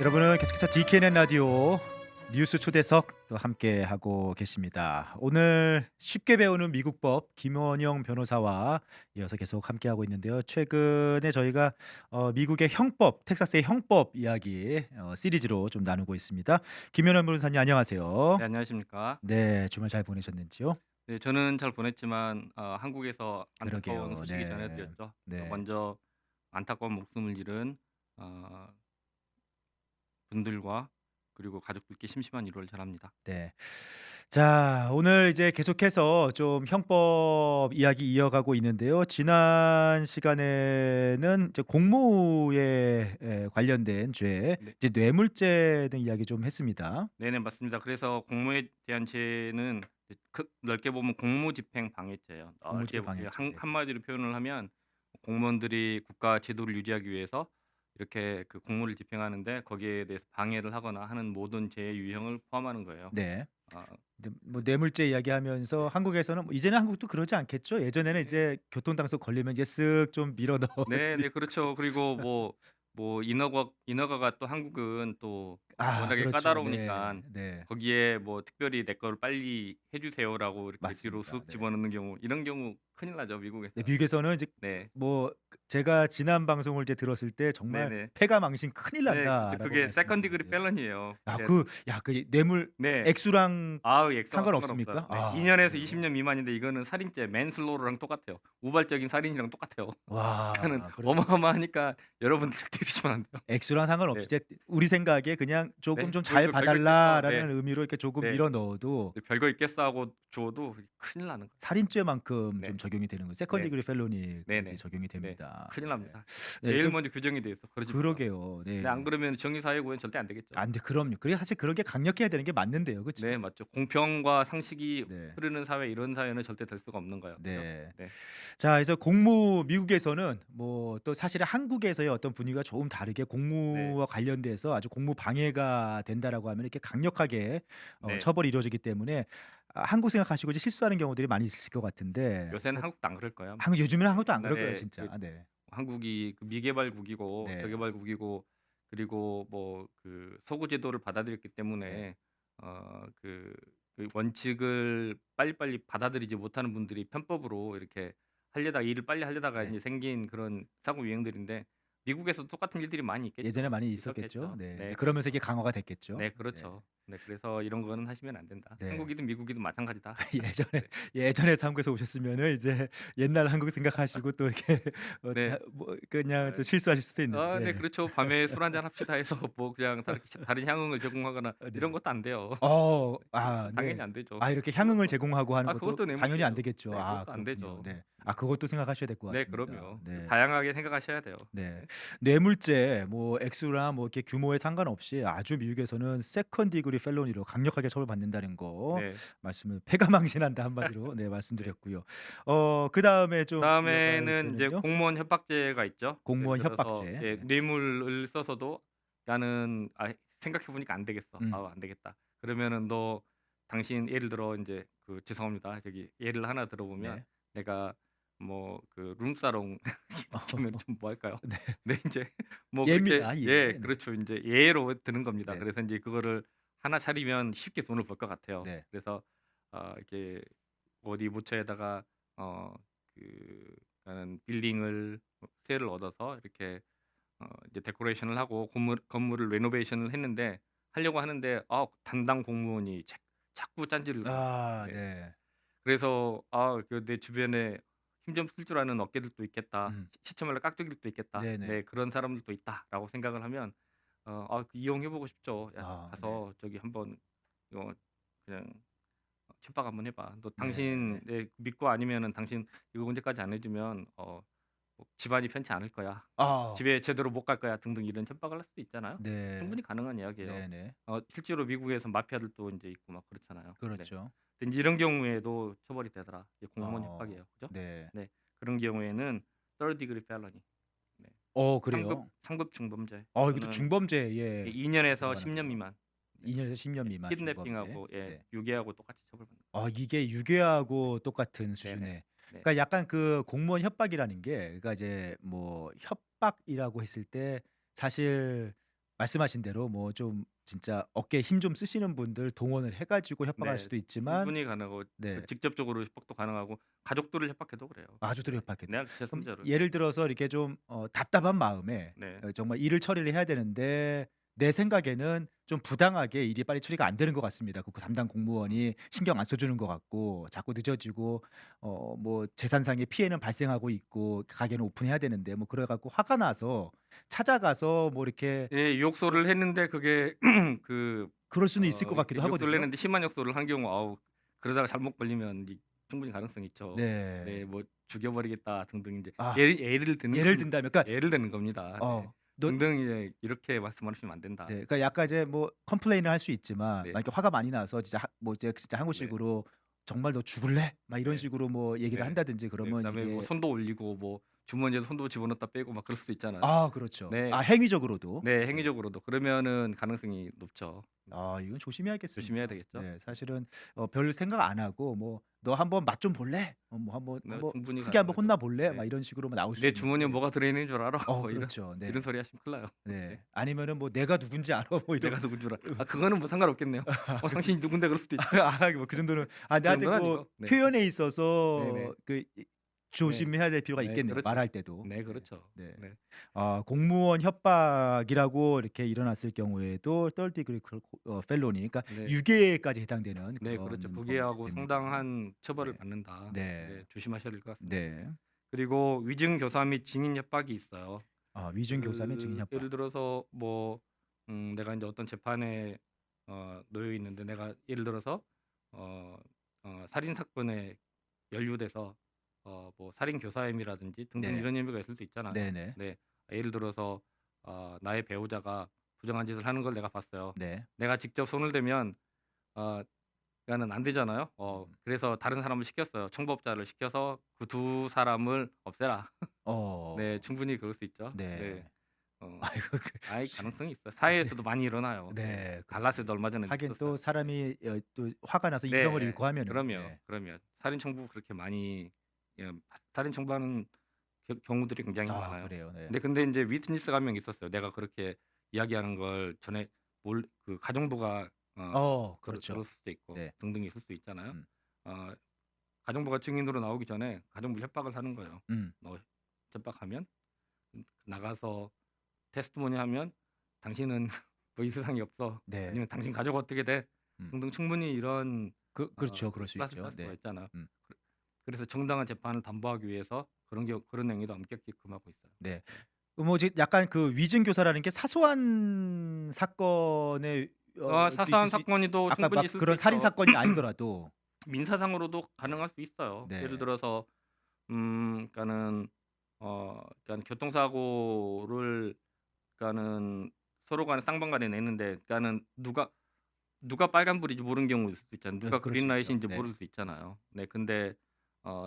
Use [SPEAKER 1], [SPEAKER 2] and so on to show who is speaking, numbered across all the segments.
[SPEAKER 1] 여러분은 계속해서 DKN 라디오 뉴스 초대석 또 함께 하고 계십니다. 오늘 쉽게 배우는 미국법 김원영 변호사와 이어서 계속 함께 하고 있는데요. 최근에 저희가 미국의 형법, 텍사스의 형법 이야기 시리즈로 좀 나누고 있습니다. 김원영 변호사님 안녕하세요.
[SPEAKER 2] 네, 안녕하십니까.
[SPEAKER 1] 네, 주말 잘 보내셨는지요?
[SPEAKER 2] 네, 저는 잘 보냈지만 한국에서 안타까운
[SPEAKER 1] 그러게요.
[SPEAKER 2] 소식이
[SPEAKER 1] 네,
[SPEAKER 2] 전해드렸죠.
[SPEAKER 1] 네,
[SPEAKER 2] 먼저 안타까운 목숨을 잃은 어, 분들과 그리고 가족들께 심심한 위로를 전합니다.
[SPEAKER 1] 네. 자, 오늘 이제 계속해서 좀 형법 이야기 이어가고 있는데요. 지난 시간에는 이제 공무에 관련된 죄,
[SPEAKER 2] 네,
[SPEAKER 1] 이제 뇌물죄 등 이야기 좀 했습니다.
[SPEAKER 2] 네네, 맞습니다. 그래서 공무에 대한 죄는 넓게 보면 공무집행 방해죄예요. 넓게
[SPEAKER 1] 공무집행 방해죄. 네.
[SPEAKER 2] 한마디로 표현을 하면 공무원들이 국가 제도를 유지하기 위해서 이렇게 그 공무를 집행하는데 거기에 대해서 방해를 하거나 하는 모든 죄의 유형을 포함하는 거예요.
[SPEAKER 1] 네.
[SPEAKER 2] 어,
[SPEAKER 1] 이제 뭐 뇌물죄 이야기하면서
[SPEAKER 2] 네.
[SPEAKER 1] 한국에서는 뭐 이제는 한국도 그러지 않겠죠? 예전에는
[SPEAKER 2] 네.
[SPEAKER 1] 이제 교통단속 걸리면 이제 쓱 좀 밀어 넣어
[SPEAKER 2] 네,
[SPEAKER 1] 드리고
[SPEAKER 2] 그렇죠. 그리고 뭐 인허가가 또 한국은 또 워낙에
[SPEAKER 1] 그렇죠. 네.
[SPEAKER 2] 까다로우니까
[SPEAKER 1] 네.
[SPEAKER 2] 거기에 뭐 특별히 "내 거를 빨리 해 주세요."라고 이렇게 뒤로
[SPEAKER 1] 맞습니다.
[SPEAKER 2] 쑥
[SPEAKER 1] 네.
[SPEAKER 2] 집어넣는 경우, 이런 경우 큰일 나죠,
[SPEAKER 1] 네,
[SPEAKER 2] 미국에서.
[SPEAKER 1] 미국에서는 이제
[SPEAKER 2] 네.
[SPEAKER 1] 뭐 제가 지난 방송을 이제 들었을 때 정말
[SPEAKER 2] 네네.
[SPEAKER 1] "패가망신 큰일
[SPEAKER 2] 네, 그렇죠.
[SPEAKER 1] 난다."라고
[SPEAKER 2] 그게 세컨 디그리
[SPEAKER 1] 말씀하셨는데요.
[SPEAKER 2] 펠런이에요.
[SPEAKER 1] 야
[SPEAKER 2] 그게
[SPEAKER 1] 그 뇌물
[SPEAKER 2] 네.
[SPEAKER 1] 액수랑
[SPEAKER 2] 아우, 액수와 상관없어요.
[SPEAKER 1] 상관없습니까?
[SPEAKER 2] 네. 2 년에서 20
[SPEAKER 1] 그래요?
[SPEAKER 2] 년 미만인데 이거는 살인죄 맨슬로우랑 똑같아요. 우발적인 살인이랑 똑같아요. 그러니까는
[SPEAKER 1] 와
[SPEAKER 2] 어마어마하니까 여러분들 절대 이러시면 안 돼요.
[SPEAKER 1] 액수랑 상관없이
[SPEAKER 2] 네.
[SPEAKER 1] 이제 우리 생각에 그냥 조금
[SPEAKER 2] 네.
[SPEAKER 1] 좀
[SPEAKER 2] 뭐
[SPEAKER 1] 잘
[SPEAKER 2] 이거
[SPEAKER 1] 봐
[SPEAKER 2] 별거 있겠어. 네.
[SPEAKER 1] 달라라는 의미로 이렇게 조금
[SPEAKER 2] 네.
[SPEAKER 1] 밀어 넣어도
[SPEAKER 2] 네, 별거 있겠어 하고 줘도 큰일 나는 거죠.
[SPEAKER 1] 살인죄만큼 좀
[SPEAKER 2] 네.
[SPEAKER 1] 적용이 되는 거 세컨
[SPEAKER 2] 네.
[SPEAKER 1] 디그리 펠로니까지
[SPEAKER 2] 네네.
[SPEAKER 1] 적용이
[SPEAKER 2] 네.
[SPEAKER 1] 됩니다.
[SPEAKER 2] 큰일
[SPEAKER 1] 네.
[SPEAKER 2] 납니다.
[SPEAKER 1] 네,
[SPEAKER 2] 제일
[SPEAKER 1] 그래서
[SPEAKER 2] 먼저 규정이 돼 있어. 그러지 말라고.
[SPEAKER 1] 그러게요.
[SPEAKER 2] 네, 안
[SPEAKER 1] 네.
[SPEAKER 2] 그러면 정의사회구엔 절대 안 되겠죠.
[SPEAKER 1] 안 돼. 그럼요. 그게 사실 그런 게 강력해야 되는 게 맞는데요.
[SPEAKER 2] 네,
[SPEAKER 1] 그쵸?
[SPEAKER 2] 맞죠. 공평과 상식이
[SPEAKER 1] 네.
[SPEAKER 2] 흐르는 사회, 이런 사회는 절대 될 수가 없는 거예요. 그죠?
[SPEAKER 1] 네.
[SPEAKER 2] 네.
[SPEAKER 1] 자, 그래서 공무 미국에서는 뭐 또 사실은 한국에서의 어떤 분위기가 조금 다르게
[SPEAKER 2] 네.
[SPEAKER 1] 공무와 관련돼서 아주 공무 방해가 된다라고 하면 이렇게 강력하게
[SPEAKER 2] 네.
[SPEAKER 1] 처벌이 이루어지기 때문에 한국 생각하시고 이제 실수하는 경우들이 많이 있을 것 같은데
[SPEAKER 2] 요새는 한국도 안 그럴 거예요, 아마.
[SPEAKER 1] 한국 요즘에는
[SPEAKER 2] 네.
[SPEAKER 1] 한국도 안 그럴 거예요
[SPEAKER 2] 옛날에
[SPEAKER 1] 진짜. 네.
[SPEAKER 2] 한국이 그 미개발국이고
[SPEAKER 1] 네.
[SPEAKER 2] 저개발국이고 그리고 뭐 그 서구 제도를 받아들였기
[SPEAKER 1] 네.
[SPEAKER 2] 때문에 그 원칙을 빨리빨리 받아들이지 못하는 분들이 편법으로 이렇게 일을 빨리 하려다가
[SPEAKER 1] 네.
[SPEAKER 2] 인제 생긴 그런 사고 유행들인데, 미국에서도 똑같은 일들이 많이
[SPEAKER 1] 예전에
[SPEAKER 2] 있겠죠.
[SPEAKER 1] 많이 있었겠죠.
[SPEAKER 2] 있었겠죠.
[SPEAKER 1] 네. 이제
[SPEAKER 2] 네,
[SPEAKER 1] 그러면서 이게
[SPEAKER 2] 그렇죠.
[SPEAKER 1] 강화가 됐겠죠.
[SPEAKER 2] 네,
[SPEAKER 1] 네.
[SPEAKER 2] 그렇죠. 네, 그래서 이런 거는 하시면 안 된다.
[SPEAKER 1] 네.
[SPEAKER 2] 한국이든 미국이든 마찬가지다.
[SPEAKER 1] 예전에
[SPEAKER 2] 네.
[SPEAKER 1] 한국에서 오셨으면은 이제 옛날 한국 생각하시고 또 이렇게
[SPEAKER 2] 네.
[SPEAKER 1] 뭐 그냥 좀
[SPEAKER 2] 아
[SPEAKER 1] 실수하실 수도
[SPEAKER 2] 네,
[SPEAKER 1] 있는데.
[SPEAKER 2] 그렇죠. 밤에 술 한잔 합시다 해서 뭐 그냥 다른 향응을 제공하거나 이런
[SPEAKER 1] 네.
[SPEAKER 2] 것도 안 돼요. 네. 그것도
[SPEAKER 1] 네.
[SPEAKER 2] 당연히 안 되죠.
[SPEAKER 1] 이렇게 향응을
[SPEAKER 2] 그것도
[SPEAKER 1] 제공하고 하는 것도
[SPEAKER 2] 그것도
[SPEAKER 1] 당연히 안
[SPEAKER 2] 뇌물죄죠.
[SPEAKER 1] 되겠죠.
[SPEAKER 2] 네, 그것도 안
[SPEAKER 1] 그렇군요.
[SPEAKER 2] 되죠.
[SPEAKER 1] 네.
[SPEAKER 2] 네.
[SPEAKER 1] 그것도 생각하셔야 될 것
[SPEAKER 2] 네,
[SPEAKER 1] 같습니다.
[SPEAKER 2] 그럼요.
[SPEAKER 1] 네.
[SPEAKER 2] 다양하게 생각하셔야 돼요.
[SPEAKER 1] 네.
[SPEAKER 2] 네.
[SPEAKER 1] 뇌물죄 뭐 액수나 뭐 이렇게 규모에 상관없이 아주 미국에서는 세컨 디그리 펠로니로 강력하게 처벌받는다는 거
[SPEAKER 2] 네.
[SPEAKER 1] 말씀을 패가망신한다 한마디로 네
[SPEAKER 2] 네.
[SPEAKER 1] 말씀드렸고요. 그다음에 좀 이어갈
[SPEAKER 2] 그다음에는 인제
[SPEAKER 1] 죄는요.
[SPEAKER 2] 공무원 협박죄가 있죠. 예를
[SPEAKER 1] 공무원
[SPEAKER 2] 들어서
[SPEAKER 1] 협박죄. 네.
[SPEAKER 2] 뇌물을 써서도 "나는 생각해 보니까 안 되겠어.
[SPEAKER 1] 음.
[SPEAKER 2] 안 되겠다." 그러면은 당신 예를 들어 인제 죄송합니다. 저기 예를 하나 들어보면,
[SPEAKER 1] 네.
[SPEAKER 2] 내가 뭐 그 룸사롱 이렇게 하면 좀 뭐 할까요?
[SPEAKER 1] 네.
[SPEAKER 2] 네, 인제 뭐 그렇게
[SPEAKER 1] 예입니다. 예.
[SPEAKER 2] 예,
[SPEAKER 1] 네.
[SPEAKER 2] 그렇죠. 인제 예로 드는 겁니다.
[SPEAKER 1] 네.
[SPEAKER 2] 그래서 인제 그거를 하나 차리면 쉽게 돈을 벌 것 같아요.
[SPEAKER 1] 네.
[SPEAKER 2] 그래서 이렇게 어디 모처에다가 어 그 그러니까는 빌딩을 세를 얻어서 이렇게 이제 데코레이션을 하고 건물을 레노베이션을 했는데, 하려고 하는데 담당 공무원이 자꾸 딴지를 거예요. 네.
[SPEAKER 1] 네.
[SPEAKER 2] 그래서 내 주변에 '힘 좀 쓸 줄 아는 업계들도 있겠다.
[SPEAKER 1] 음.
[SPEAKER 2] 시체말로 깍두기들도 있겠다.
[SPEAKER 1] 네네.
[SPEAKER 2] 네, 그런 사람들도 있다.'라고 생각을 하면 이용해 보고 싶죠. "야,
[SPEAKER 1] 네.
[SPEAKER 2] 가서 저기 한번 이거 그냥 협박 한번 해 봐. 너 당신
[SPEAKER 1] 네.
[SPEAKER 2] 믿고 아니면은 당신 이거 언제까지 안 해 주면 뭐 집안이 편치 않을 거야.
[SPEAKER 1] 아.
[SPEAKER 2] 집에 제대로 못 갈 거야." 등등 이런 협박을 할 수도 있잖아요.
[SPEAKER 1] 네.
[SPEAKER 2] 충분히 가능한 이야기예요.
[SPEAKER 1] 네네.
[SPEAKER 2] 실제로 미국에서 마피아들도 인제 있고 막 그렇잖아요. 네.
[SPEAKER 1] 그렇죠.
[SPEAKER 2] 근데 인제 이런 경우에도 처벌이 되더라. 이게 공무원
[SPEAKER 1] 어.
[SPEAKER 2] 협박이에요. 그죠?
[SPEAKER 1] 네.
[SPEAKER 2] 네. 그런 경우에는 third degree felony. 네.
[SPEAKER 1] 그래요?
[SPEAKER 2] 상급 중범죄.
[SPEAKER 1] 이것도
[SPEAKER 2] 이거는
[SPEAKER 1] 중범죄에
[SPEAKER 2] 2 년에서 10년
[SPEAKER 1] 들어가는군요.
[SPEAKER 2] 미만. 네.
[SPEAKER 1] 2 년에서 10년
[SPEAKER 2] 네.
[SPEAKER 1] 미만 중범죄.
[SPEAKER 2] 키드내핑하고
[SPEAKER 1] 네.
[SPEAKER 2] 유괴하고 똑같이 처벌받는.
[SPEAKER 1] 이게 유괴하고 똑같은
[SPEAKER 2] 네네.
[SPEAKER 1] 수준의
[SPEAKER 2] 네.
[SPEAKER 1] 그러니까 약간 그 공무원 협박이라는 게 그러니까 이제 뭐 협박이라고 했을 때 사실 말씀하신 대로 뭐 좀 진짜 어깨에 힘 좀 쓰시는 분들 동원을 해 가지고 협박할
[SPEAKER 2] 네.
[SPEAKER 1] 수도 있지만
[SPEAKER 2] 충분히 가능하고
[SPEAKER 1] 네.
[SPEAKER 2] 직접적으로 협박도 가능하고 가족들을 협박해도 그래요.
[SPEAKER 1] 아주들이
[SPEAKER 2] 네.
[SPEAKER 1] 협박해도.
[SPEAKER 2] 내
[SPEAKER 1] 그럼
[SPEAKER 2] 제3자를.
[SPEAKER 1] 예를 들어서 이렇게 좀 답답한 마음에
[SPEAKER 2] 네.
[SPEAKER 1] 정말 일을 처리를 해야 되는데 내 생각에는 좀 부당하게 일이 빨리 처리가 안 되는 것 같습니다. 그 담당 공무원이 신경 안 써 주는 것 같고 자꾸 늦어지고 뭐 재산상의 피해는 발생하고 있고 가게는 오픈해야 되는데 뭐 그래 갖고 화가 나서 찾아가서 뭐 이렇게
[SPEAKER 2] 예. 욕설을 했는데 그게 그
[SPEAKER 1] 그럴 수는 있을 것 같기도
[SPEAKER 2] 욕설을
[SPEAKER 1] 하거든요.
[SPEAKER 2] 했는데 심한 욕설을 한 경우 그러다가 잘못 걸리면 충분히 가능성이 있죠.
[SPEAKER 1] 네.
[SPEAKER 2] 네. 뭐 죽여 버리겠다 등등 이제
[SPEAKER 1] 아
[SPEAKER 2] 예를 드는
[SPEAKER 1] 예를 든다면 그러니까
[SPEAKER 2] 예를 드는 겁니다. 네.
[SPEAKER 1] 너
[SPEAKER 2] 등등 이제 이렇게 말씀하시면 안 된다.
[SPEAKER 1] 네. 그러니까 약간 이제 뭐 컴플레인을 할 수 있지만
[SPEAKER 2] 네.
[SPEAKER 1] 만약에 화가 많이 나서 진짜 뭐 이제 진짜
[SPEAKER 2] 네.
[SPEAKER 1] 한국식으로 "정말 너 죽을래?" 막 이런
[SPEAKER 2] 네.
[SPEAKER 1] 식으로 뭐 얘기를
[SPEAKER 2] 네.
[SPEAKER 1] 한다든지
[SPEAKER 2] 네.
[SPEAKER 1] 그러면
[SPEAKER 2] 그다음에 뭐
[SPEAKER 1] 이게
[SPEAKER 2] 손도 올리고 뭐 주머니에서 손도 집어넣었다 빼고 막 그럴 수도 있잖아요.
[SPEAKER 1] 그렇죠.
[SPEAKER 2] 네.
[SPEAKER 1] 행위적으로도.
[SPEAKER 2] 네.
[SPEAKER 1] 네.
[SPEAKER 2] 행위적으로도 그러면은 가능성이 높죠.
[SPEAKER 1] 이건 조심해야겠습니다.
[SPEAKER 2] 조심해야 되겠죠.
[SPEAKER 1] 네. 사실은 별 생각 안 하고 뭐 "너 한번 맛 좀 볼래? 뭐
[SPEAKER 2] 네.
[SPEAKER 1] 한번
[SPEAKER 2] 충분히
[SPEAKER 1] 크게 한번 혼나
[SPEAKER 2] 가능하죠.
[SPEAKER 1] 볼래?"
[SPEAKER 2] 네.
[SPEAKER 1] 막 이런 식으로만 나올 수
[SPEAKER 2] "내 주머니에
[SPEAKER 1] 있는데
[SPEAKER 2] 뭐가 들어있는 줄 알아?" 뭐
[SPEAKER 1] 그렇죠. 네.
[SPEAKER 2] 이런 소리 하시면 큰일 나요. 네.
[SPEAKER 1] 네. 아니면은 뭐 "내가 누군지 알아?" 뭐 이런
[SPEAKER 2] 내가 누군 줄 알아. 그거는 뭐 상관없겠네요. 당신이 누군데 그럴 수도 있죠.
[SPEAKER 1] 뭐 그 정도는
[SPEAKER 2] 그
[SPEAKER 1] 나한테
[SPEAKER 2] 정도는
[SPEAKER 1] 뭐
[SPEAKER 2] 아니고. 네.
[SPEAKER 1] 표현에 있어서
[SPEAKER 2] 네네. 네.
[SPEAKER 1] 조심해야 될 필요가
[SPEAKER 2] 네.
[SPEAKER 1] 있겠네요,
[SPEAKER 2] 그렇죠.
[SPEAKER 1] 말할 때도.
[SPEAKER 2] 네.
[SPEAKER 1] 네.
[SPEAKER 2] 그렇죠.
[SPEAKER 1] 네.
[SPEAKER 2] 네.
[SPEAKER 1] 공무원 협박이라고 이렇게 일어났을 경우에도 third degree felony 그러니까
[SPEAKER 2] 네.
[SPEAKER 1] 유괴까지 해당되는
[SPEAKER 2] 네.
[SPEAKER 1] 그런
[SPEAKER 2] 그렇죠.
[SPEAKER 1] 범죄가
[SPEAKER 2] 부계하고
[SPEAKER 1] 됩니다.
[SPEAKER 2] 상당한 처벌을
[SPEAKER 1] 네.
[SPEAKER 2] 받는다.
[SPEAKER 1] 네.
[SPEAKER 2] 네. 조심하셔야 될 것 같습니다.
[SPEAKER 1] 네.
[SPEAKER 2] 그리고 위증 교사 및 증인 협박이 있어요.
[SPEAKER 1] 위증 교사 및 증인 협박.
[SPEAKER 2] 예를 들어서 뭐 내가 인제 어떤 재판에 놓여 있는데 내가 예를 들어서 살인 사건에 연루돼서 뭐 살인 교사 혐의라든지 등등
[SPEAKER 1] 네.
[SPEAKER 2] 이런 혐의가 있을 수 있잖아요.
[SPEAKER 1] 네네.
[SPEAKER 2] 네. 예를 들어서 나의 배우자가 부정한 짓을 하는 걸 내가 봤어요.
[SPEAKER 1] 네.
[SPEAKER 2] 내가 직접 손을 대면 그거는 안 되잖아요. 그래서 다른 사람을 시켰어요. 청법자를 시켜서 그 두 사람을 없애라. 네. 충분히 그럴 수 있죠.
[SPEAKER 1] 네.
[SPEAKER 2] 네.
[SPEAKER 1] 아이고
[SPEAKER 2] 가능성이 있어요. 사회에서도 많이 일어나요.
[SPEAKER 1] 네.
[SPEAKER 2] 달라스에도 얼마 전에
[SPEAKER 1] 하긴
[SPEAKER 2] 있었어요.
[SPEAKER 1] 또 사람이 또 화가 나서
[SPEAKER 2] 네.
[SPEAKER 1] 이성을 잃고 하면은
[SPEAKER 2] 그러면 살인 청부 그렇게 많이 살인 청부하는 경우들이 굉장히 많아요.
[SPEAKER 1] 그래요. 네.
[SPEAKER 2] 근데 인제 위트니스가 한 명 있었어요. 내가 그렇게 이야기하는 걸 전에 그 가정부가
[SPEAKER 1] 그렇죠.
[SPEAKER 2] 들었을 수도 있고
[SPEAKER 1] 네.
[SPEAKER 2] 등등 있을 수 있잖아요.
[SPEAKER 1] 음.
[SPEAKER 2] 가정부가 증인으로 나오기 전에 가정부를 협박을 하는 거예요.
[SPEAKER 1] 음.
[SPEAKER 2] 너 협박하면 나가서 테스티모니 하면 당신은 더 이 세상에 없어.
[SPEAKER 1] 네.
[SPEAKER 2] 아니면 당신 가족 어떻게 돼? 등등 충분히 이런
[SPEAKER 1] 그렇죠. 그럴 수
[SPEAKER 2] 클래스
[SPEAKER 1] 있죠.
[SPEAKER 2] 수가
[SPEAKER 1] 네.
[SPEAKER 2] 있잖아요.
[SPEAKER 1] 음.
[SPEAKER 2] 그래서 정당한 재판을 담보하기 위해서 그런 행위도 엄격히 금하고 있어요.
[SPEAKER 1] 네. 뭐 이제 약간 그 위증 교사라는 게 사소한 사건에
[SPEAKER 2] 사소한
[SPEAKER 1] 있을 수
[SPEAKER 2] 사건이도
[SPEAKER 1] 아까
[SPEAKER 2] 충분히
[SPEAKER 1] 막
[SPEAKER 2] 있을 수
[SPEAKER 1] 그런 살인
[SPEAKER 2] 있죠.
[SPEAKER 1] 사건이 아니더라도
[SPEAKER 2] 민사상으로도 가능할 수 있어요.
[SPEAKER 1] 네.
[SPEAKER 2] 예를 들어서 그러니까는 교통사고를 그러니까는 서로 간에 쌍방간에 냈는데 그러니까는 누가 빨간불인지 모르는 경우 있을 수 있잖아요. 누가
[SPEAKER 1] 그럴 수 있죠.
[SPEAKER 2] 그린라이트인지
[SPEAKER 1] 네.
[SPEAKER 2] 모를 수 있잖아요. 네. 근데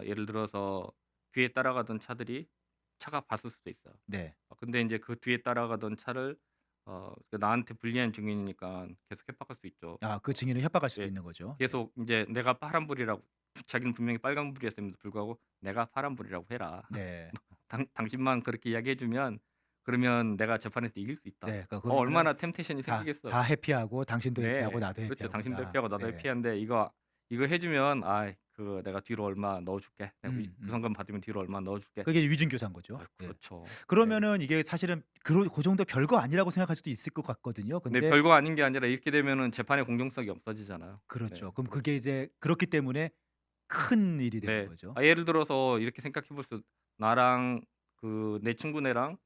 [SPEAKER 2] 예를 들어서 뒤에 따라가던 차가 봤을 수도 있어요.
[SPEAKER 1] 네.
[SPEAKER 2] 근데 인제 그 뒤에 따라가던 차를 나한테 불리한 증인이니까 계속 협박할 수 있죠.
[SPEAKER 1] 그 증인을 협박할 수도
[SPEAKER 2] 예.
[SPEAKER 1] 있는 거죠.
[SPEAKER 2] 계속 인제 내가 파란불이라고 자기는 분명히 빨간불이었음에도 불구하고 "내가 파란불이라고 해라.
[SPEAKER 1] 네.
[SPEAKER 2] 당신만 그렇게 이야기해 주면 그러면 내가 재판에서 이길 수 있다."
[SPEAKER 1] 네. 그러니까
[SPEAKER 2] 얼마나 템테이션이
[SPEAKER 1] 다
[SPEAKER 2] 생기겠어요.
[SPEAKER 1] 다 해피하고 당신도
[SPEAKER 2] 네.
[SPEAKER 1] 해피하고 나도
[SPEAKER 2] 그렇죠.
[SPEAKER 1] 해피하고.
[SPEAKER 2] 당신도 해피하고 나도
[SPEAKER 1] 네.
[SPEAKER 2] 해피한데 이거 해 주면 내가 뒤로 얼마 넣어 줄게. 내가 구성금 받으면 뒤로 얼마 넣어 줄게.
[SPEAKER 1] 그게 위증 교사인 거죠. 네.
[SPEAKER 2] 그렇죠.
[SPEAKER 1] 그러면은 이게 사실은 그 정도 별거 아니라고 생각할 수도 있을 것 같거든요.
[SPEAKER 2] 근데
[SPEAKER 1] 근데
[SPEAKER 2] 별거 아닌 게 아니라 이렇게 되면은 재판의 공정성이 없어지잖아요.
[SPEAKER 1] 그렇죠.
[SPEAKER 2] 네.
[SPEAKER 1] 그럼 그게 이제 그렇기 때문에 큰 일이 되는
[SPEAKER 2] 네.
[SPEAKER 1] 거죠.
[SPEAKER 2] 예를 들어서 이렇게 생각해 볼 나랑 내 친구네랑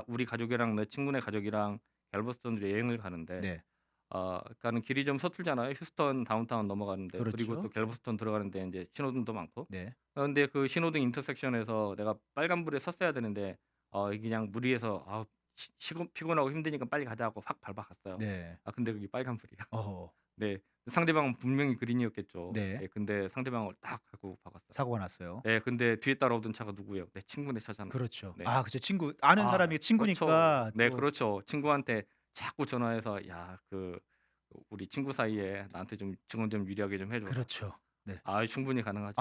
[SPEAKER 2] 우리 가족이랑 내 친구네 가족이랑 갤버스톤으로 여행을 가는데
[SPEAKER 1] 네.
[SPEAKER 2] 그러니까는 길이 좀 서툴잖아요. 휴스턴 다운타운 넘어가는데 그리고
[SPEAKER 1] 그렇죠.
[SPEAKER 2] 또 갤버스톤 들어가는데 인제 신호등도 많고.
[SPEAKER 1] 네.
[SPEAKER 2] 근데 그 신호등 인터섹션에서 내가 빨간불에 섰어야 되는데 그냥 무리해서 피곤하고 힘드니까 빨리 가자 하고 확 밟아 갔어요.
[SPEAKER 1] 네.
[SPEAKER 2] 근데 그게 빨간불이야.
[SPEAKER 1] 어.
[SPEAKER 2] 네. 상대방은 분명히 그린이었겠죠.
[SPEAKER 1] 네.
[SPEAKER 2] 예 근데 상대방을 딱 하고 박았어요.
[SPEAKER 1] 사고가 났어요.
[SPEAKER 2] 예 근데 뒤에 따라오던 차가 누구예요? 내 친구네 차잖아요.
[SPEAKER 1] 그렇죠.
[SPEAKER 2] 네.
[SPEAKER 1] 그쵸. 친구 아는 사람이 친구니까
[SPEAKER 2] 그렇죠. 네
[SPEAKER 1] 또
[SPEAKER 2] 그렇죠. 친구한테 자꾸 전화해서 "야 우리 친구 사이에 나한테 좀 증언 좀 유리하게 좀 해 줘라."
[SPEAKER 1] 그렇죠. 네.
[SPEAKER 2] 충분히 가능하죠.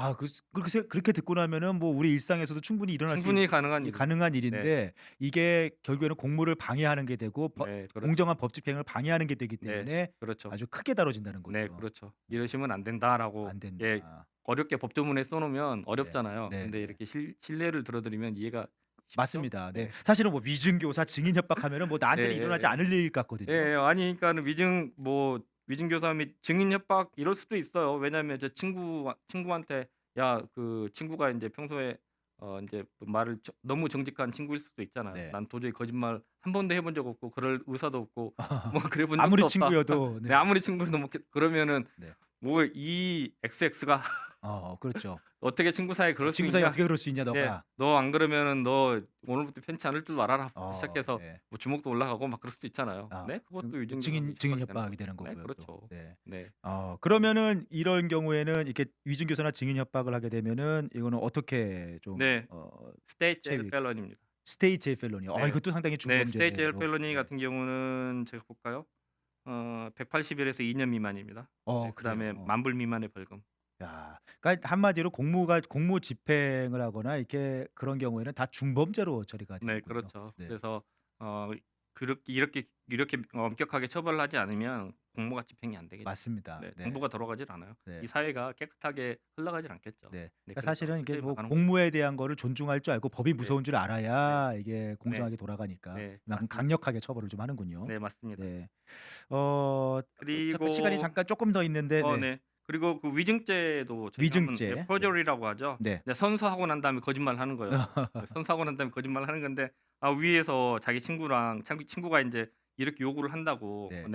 [SPEAKER 1] 그렇게 듣고 나면은 뭐 우리 일상에서도 충분히 일어날 수
[SPEAKER 2] 충분히 가능한
[SPEAKER 1] 이
[SPEAKER 2] 일이죠.
[SPEAKER 1] 가능한
[SPEAKER 2] 네.
[SPEAKER 1] 일인데 이게 결국에는 공무를 방해하는 게 되고
[SPEAKER 2] 네.
[SPEAKER 1] 공정한 법 집행을 방해하는 게 되기
[SPEAKER 2] 네.
[SPEAKER 1] 때문에
[SPEAKER 2] 그렇죠.
[SPEAKER 1] 아주 크게 다뤄진다는
[SPEAKER 2] 네.
[SPEAKER 1] 거죠.
[SPEAKER 2] 그렇죠. "이러시면 안 된다."라고
[SPEAKER 1] 안
[SPEAKER 2] 예
[SPEAKER 1] 된다.
[SPEAKER 2] 어렵게 법조문에 써 놓으면
[SPEAKER 1] 네.
[SPEAKER 2] 어렵잖아요. 근데
[SPEAKER 1] 네네.
[SPEAKER 2] 이렇게 실례를 들어 드리면 이해가 쉽죠?
[SPEAKER 1] 맞습니다. 네.
[SPEAKER 2] 네.
[SPEAKER 1] 사실은 뭐 위증교사, 증인 협박하면은 뭐 나한테는 일어나지
[SPEAKER 2] 예예예.
[SPEAKER 1] 않을 일 같거든요.
[SPEAKER 2] 예. 아니 그러니까는 위증교사 및 증인 협박 이럴 수도 있어요. 왜냐하면 제 친구한테 야 그 친구가 인제 평소에 인제 말을 너무 정직한 친구일 수도 있잖아요.
[SPEAKER 1] 네.
[SPEAKER 2] "난 도저히 거짓말 한 번도 해본 적 없고 그럴 의사도 없고 뭐 그래 본
[SPEAKER 1] 아무리
[SPEAKER 2] 적도 없다."
[SPEAKER 1] 친구여도
[SPEAKER 2] 네
[SPEAKER 1] 네.
[SPEAKER 2] 아무리 친구라도 뭐 그러면은
[SPEAKER 1] 네.
[SPEAKER 2] 뭐 이 XX가
[SPEAKER 1] 그렇죠.
[SPEAKER 2] "어떻게 친구 사이에 그럴 수
[SPEAKER 1] 친구 사이에
[SPEAKER 2] 있냐?
[SPEAKER 1] 어떻게 그럴 수 있냐
[SPEAKER 2] 예.
[SPEAKER 1] 너가.
[SPEAKER 2] 너 안 그러면은 너 오늘부터 편치 않을 줄 알아라."부터 시작해서
[SPEAKER 1] 네.
[SPEAKER 2] 뭐 주먹도 올라가고 막 그럴 수도 있잖아요. 네. 그것도
[SPEAKER 1] 증인
[SPEAKER 2] 위증교사는
[SPEAKER 1] 협박이 되는
[SPEAKER 2] 네.
[SPEAKER 1] 거고요 또.
[SPEAKER 2] 그렇죠.
[SPEAKER 1] 네.
[SPEAKER 2] 네.
[SPEAKER 1] 그러면은 이런 경우에는 이렇게 위증교사나 증인 협박을 하게 되면은 이거는 어떻게 좀
[SPEAKER 2] 네. 스테이트 제일
[SPEAKER 1] 체위
[SPEAKER 2] 펠런입니다.
[SPEAKER 1] 스테이 제일 펠로니.
[SPEAKER 2] 네.
[SPEAKER 1] 이것도 상당히
[SPEAKER 2] 네. 스테이트 제일
[SPEAKER 1] 중범죄로.
[SPEAKER 2] 펠러니
[SPEAKER 1] 네.
[SPEAKER 2] 같은 경우는 제가 볼까요? 180 일에서 2년 미만입니다. 네. 그다음에
[SPEAKER 1] 그래요.
[SPEAKER 2] 10,000불 미만의 벌금.
[SPEAKER 1] 야. 그러니까 한마디로 공무 집행을 하거나 이렇게 그런 경우에는 다 중범죄로 처리가
[SPEAKER 2] 네.
[SPEAKER 1] 되는군요.
[SPEAKER 2] 그렇죠.
[SPEAKER 1] 네.
[SPEAKER 2] 그래서 이렇게 엄격하게 처벌을 하지 않으면 공무가 집행이 안 되겠죠.
[SPEAKER 1] 맞습니다.
[SPEAKER 2] 네.
[SPEAKER 1] 네.
[SPEAKER 2] 정부가 돌아가질 않아요.
[SPEAKER 1] 네.
[SPEAKER 2] 이 사회가 깨끗하게 흘러가질 않겠죠.
[SPEAKER 1] 네.
[SPEAKER 2] 네.
[SPEAKER 1] 그러니까
[SPEAKER 2] 그래서
[SPEAKER 1] 사실은 이게
[SPEAKER 2] 철저히
[SPEAKER 1] 뭐
[SPEAKER 2] 막아놓은
[SPEAKER 1] 공무에 대한 거를 존중할 줄 알고 법이
[SPEAKER 2] 네.
[SPEAKER 1] 무서운 줄 알아야 이게 공정하게 돌아가니까
[SPEAKER 2] 네.
[SPEAKER 1] 그만큼
[SPEAKER 2] 맞습니다.
[SPEAKER 1] 강력하게 처벌을 좀 하는군요.
[SPEAKER 2] 네. 맞습니다.
[SPEAKER 1] 네. 잠깐
[SPEAKER 2] 그리고
[SPEAKER 1] 시간이 잠깐 조금 더 있는데 네.
[SPEAKER 2] 네. 그리고 그 위증죄도 저희가
[SPEAKER 1] 위증죄.
[SPEAKER 2] 하면 퍼저리라고 하죠.
[SPEAKER 1] 네.
[SPEAKER 2] 이제 선서하고 난 다음에 거짓말하는 거예요. 네, 선서하고 난 다음에 거짓말하는 건데 위에서 자기 친구가 인제 이렇게 요구를 한다고
[SPEAKER 1] 네.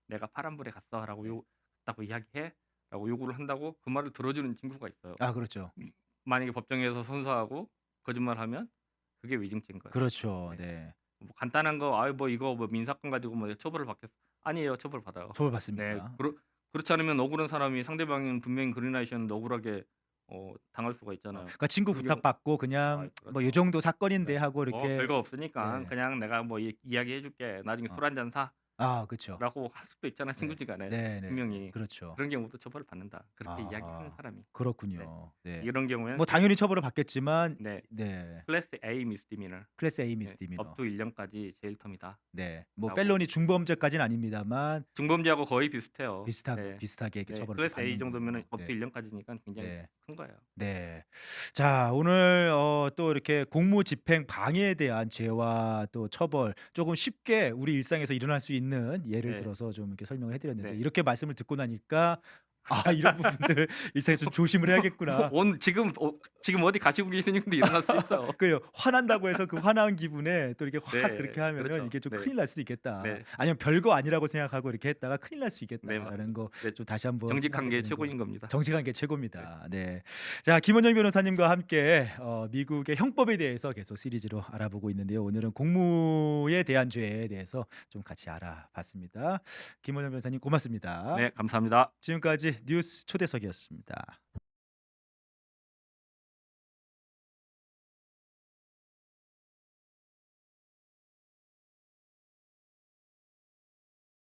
[SPEAKER 2] "내가 파란불에 갔어."라고
[SPEAKER 1] 네.
[SPEAKER 2] 갔다고 이야기해."라고 요구를 한다고 그 말을 들어주는 친구가 있어요.
[SPEAKER 1] 그렇죠.
[SPEAKER 2] 만약에 법정에서 선서하고 거짓말하면 그게 위증죄인 거예요.
[SPEAKER 1] 그렇죠.
[SPEAKER 2] 네.
[SPEAKER 1] 네.
[SPEAKER 2] 뭐 간단한 거 뭐 이거 뭐 민사건 가지고 뭐 처벌을 받겠어. 아니에요. 처벌받아요. 네.
[SPEAKER 1] 처벌받습니다.
[SPEAKER 2] 그렇지 않으면 억울한 사람이 상대방은 분명히 그린라이트였는데 억울하게 당할 수가 있잖아요.
[SPEAKER 1] 그러니까 친구
[SPEAKER 2] 그런
[SPEAKER 1] 부탁받고 그냥
[SPEAKER 2] 그렇죠.
[SPEAKER 1] 뭐 요 정도 사건인데
[SPEAKER 2] 네.
[SPEAKER 1] 하고 이렇게
[SPEAKER 2] 별거 없으니까
[SPEAKER 1] 네.
[SPEAKER 2] 그냥 내가 뭐 이야기해 줄게. 나중에 술 한 잔
[SPEAKER 1] 그렇죠.
[SPEAKER 2] 사라고 할 수도 있잖아요,
[SPEAKER 1] 네.
[SPEAKER 2] 친구지간에.
[SPEAKER 1] 네네.
[SPEAKER 2] 분명히.
[SPEAKER 1] 그렇죠.
[SPEAKER 2] 그런 경우도 처벌을 받는다. 그렇게 이야기하는 사람이.
[SPEAKER 1] 그렇군요. 네.
[SPEAKER 2] 이런 경우에는
[SPEAKER 1] 뭐 당연히 처벌을 받겠지만
[SPEAKER 2] 네.
[SPEAKER 1] 네.
[SPEAKER 2] 클래스 A 미스디미너.
[SPEAKER 1] 클래스 A
[SPEAKER 2] 네.
[SPEAKER 1] 미스디미너.
[SPEAKER 2] 업투 1년까지 제일 텀이다.
[SPEAKER 1] 네. 뭐
[SPEAKER 2] 라고.
[SPEAKER 1] 펠로니 중범죄까지는 아닙니다만
[SPEAKER 2] 중범죄하고 거의 비슷해요.
[SPEAKER 1] 비슷하게 이렇게
[SPEAKER 2] 네.
[SPEAKER 1] 처벌을
[SPEAKER 2] 클래스 A
[SPEAKER 1] 받는
[SPEAKER 2] 정도면은
[SPEAKER 1] 거고.
[SPEAKER 2] 업투 1년까지니까 굉장히
[SPEAKER 1] 네.
[SPEAKER 2] 큰 거예요.
[SPEAKER 1] 네. 자, 오늘 또 이렇게 공무 집행 방해에 대한 죄와 또 처벌 조금 쉽게 우리 일상에서 일어날 수 있는 예를
[SPEAKER 2] 네.
[SPEAKER 1] 들어서 좀 이렇게 설명을 해드렸는데
[SPEAKER 2] 네.
[SPEAKER 1] 이렇게 말씀을 듣고 나니까 이런 부분들 일상에서 좀 조심을 해야겠구나.
[SPEAKER 2] 지금 어디 가시고 계시는 분도 일어날 수 있어요.
[SPEAKER 1] 그요 화난다고 해서 그 화난 기분에 또 이렇게 확
[SPEAKER 2] 네,
[SPEAKER 1] 그렇게 하면은
[SPEAKER 2] 그렇죠.
[SPEAKER 1] 이게 좀
[SPEAKER 2] 네.
[SPEAKER 1] 큰일 날 수도 있겠다.
[SPEAKER 2] 네.
[SPEAKER 1] 아니면 별거 아니라고 생각하고 이렇게 했다가 큰일 날 수
[SPEAKER 2] 네,
[SPEAKER 1] 있겠다라는
[SPEAKER 2] 맞습니다.
[SPEAKER 1] 거
[SPEAKER 2] 네.
[SPEAKER 1] 좀 다시 한번
[SPEAKER 2] 정직한
[SPEAKER 1] 생각해
[SPEAKER 2] 게
[SPEAKER 1] 보는 거.
[SPEAKER 2] 최고인 겁니다.
[SPEAKER 1] 정직한 게 최고입니다. 네. 자, 김원영 변호사님과 함께 미국의 형법에 대해서 계속 시리즈로 알아보고 있는데요. 오늘은 공무에 대한 죄에 대해서 좀 같이 알아봤습니다. 김원영 변호사님 고맙습니다.
[SPEAKER 2] 네, 감사합니다.
[SPEAKER 1] 지금까지 뉴스 초대석이었습니다.